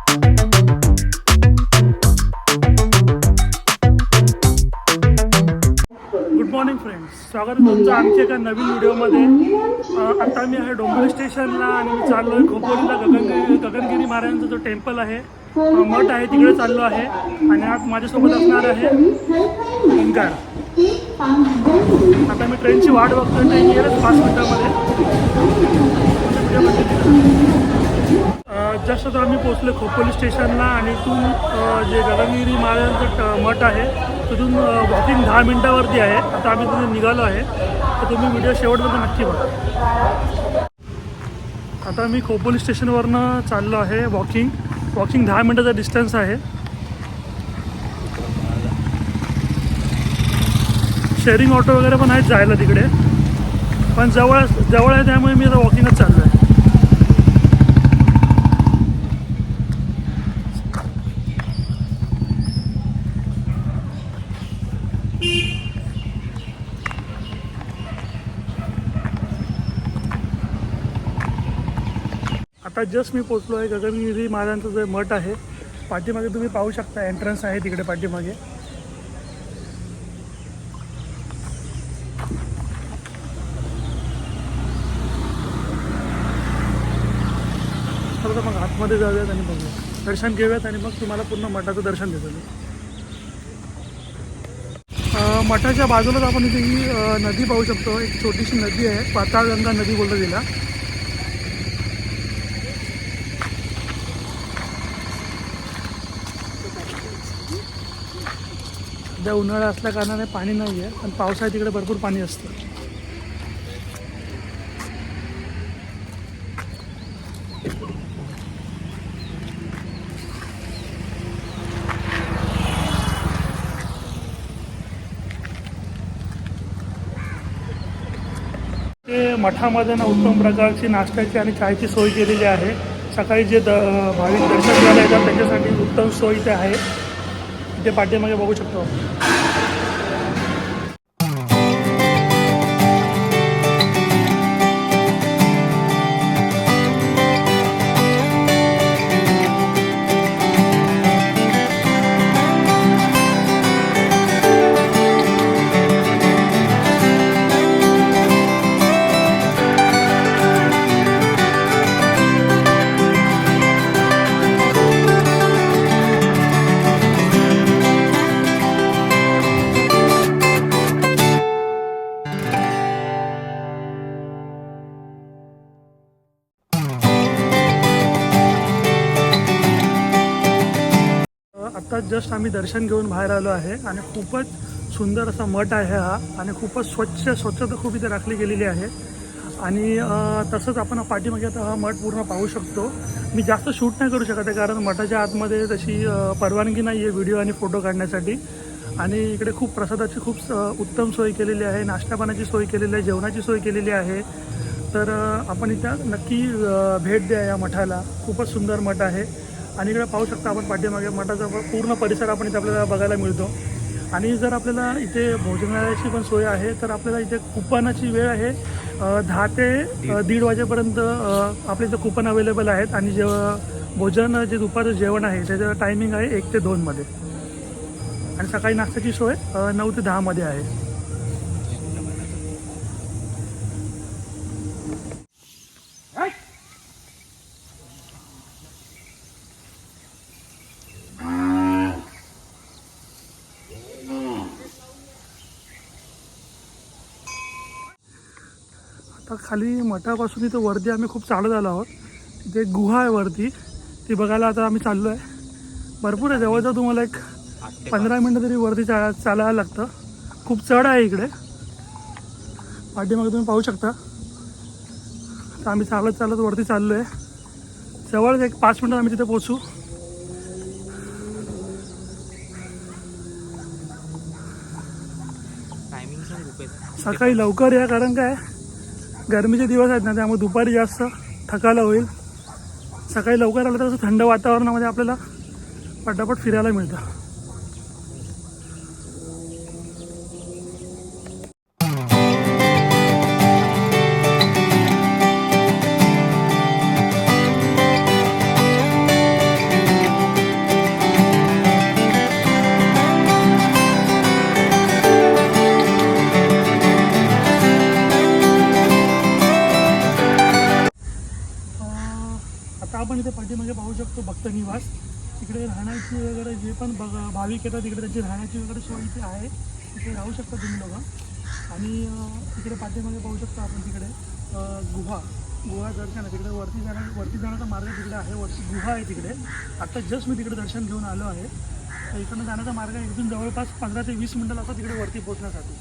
Good morning friends, स्वागत आहे तुमचं आणखी एका नवीन व्हिडिओमध्ये. आता मी आहे डोंबिवली स्टेशनला आणि मी चाललो आहे खोपोलीला. गगनगिरी महाराजांचा जो टेम्पल आहे, मठ आहे, तिकडे चाललो आहे. आणि आज माझ्यासोबत असणार आहे ओंकार. आता मी ट्रेनची वाट बघतो. ट्रेन येईलच 5 मिनिटामध्ये. जस्ट आता आम्ही पोचलो खोपोली स्टेशनला आणि इथून जे गगनगिरी महाराजांचं मठ आहे तिथून वॉकिंग 10 मिनिटावरती आहे. आता आम्ही तिथून निघालो आहे, तर तुम्ही व्हिडिओ शेवटपर्यंत नक्की बघा. आता मी खोपोली स्टेशनवरनं चाललो आहे. वॉकिंग 10 मिनिटाचा डिस्टन्स आहे. शेअरिंग ऑटो वगैरे पण आहेत जायला तिकडे, पण जवळ आहे त्यामुळे मी आता वॉकिंगच चाललो आहे. आता जस्ट मी पोचलो आहे गगनगिरी महाराजांचं जे मठ आहे. पाठीमागे तुम्ही पाहू शकता, एंट्रन्स आहे तिकडे पाठीमागे. तर मग आतमध्ये जाऊयात आणि बघूया, दर्शन घेऊयात आणि मग तुम्हाला पूर्ण मठाचं दर्शन देतो मी. मठाच्या बाजूलाच आपण इथे ही नदी पाहू शकतो. एक छोटीशी नदी आहे, पाताळगंगा नदी बोलतो तिला. सध्या उन्हाळा असल्या कारणाने पाणी नाही आहे, पण पावसाळ्यात तिकडे भरपूर पाणी असतं. ते मठामध्ये ना उत्तम प्रकारची नाश्त्याची आणि चायची सोय केलेली आहे. सकाळी जे भाविक दर्शन घ्यायला येतात त्याच्यासाठी उत्तम सोय इथे आहे. इथे पाठीमागे बघू शकतो. आत्ता जस्ट आम्ही दर्शन घेऊन बाहेर आलो आहे आणि खूपच सुंदर असा मठ आहे हा. आणि खूपच स्वच्छता खूप इथे राखली गेलेली आहे. आणि तसंच आपण पाठीमागे आता हा मठ पूर्ण पाहू शकतो. मी जास्त शूट नाही करू शकत आहे, कारण मठाच्या आतमध्ये तशी परवानगी नाही आहे व्हिडिओ आणि फोटो काढण्यासाठी. आणि इकडे खूप प्रसादाची खूप उत्तम सोय केलेली आहे, नाश्ता पाण्याची सोय केलेली आहे, जेवणाची सोय केलेली आहे. तर आपण इथं नक्की भेट द्या या मठाला. खूपच सुंदर मठ आहे. आणि इकडे पाहू शकता आपण पाठीमागे मठाचा पूर्ण परिसर आपण इथे आपल्याला बघायला मिळतो. आणि जर आपल्याला इथे भोजनालयाची पण सोय आहे, तर आपल्याला इथे कुपनाची वेळ आहे 10 ते 1:30 वाजेपर्यंत आपल्या इथं कुपन अवेलेबल आहेत. आणि भोजन जे दुपारचं जेवण आहे त्याचं टायमिंग आहे 1 ते 2 मध्ये. आणि सकाळी नाश्त्याची सोय 9 ते 10 मध्ये आहे. आता खाली मठापासून इथं वरती आम्ही खूप चालत आलो आहोत. तिथे एक गुहा आहे वरती, ती बघायला आता आम्ही चाललो आहे. भरपूर आहे, जवळजवळ तुम्हाला एक 15 मिनटं तरी वरती चालायला लागतं. खूप चढ आहे इकडे, पाठीमागे तुम्ही पाहू शकता. तर आम्ही चालत वरती चाललो आहे. जवळच एक 5 मिनटात आम्ही तिथे पोचू. सकाळी लवकर या, कारण काय गरमीचे दिवस आहेत ना, त्यामुळे दुपारी जास्त थकायला होईल. सकाळी लवकर आलं तर असं थंड वातावरणामध्ये आपल्याला पटापट फिरायला मिळतं. आपण इथे पाठीमागे पाहू शकतो भक्त निवास. तिकडे राहण्याची वगैरे जे पण भाविक येतात तिकडे त्यांची राहण्याची वगैरे सोय इथे आहे. तिथे राहू शकता तुम्ही लोक. आणि तिकडे पाठीमागे पाहू शकतो आपण तिकडे गुहा दर्शन आहे. तिकडे वरती जाण्याचा मार्ग तिकडे आहे. वरती गुहा आहे तिकडे. आत्ता जस्ट मी तिकडे दर्शन घेऊन आलो आहे. तर इकडनं जाण्याचा मार्ग आहे. इथून जवळपास 15 ते 20 मिनटं लागतात तिकडे वरती पोहोचण्यासाठी.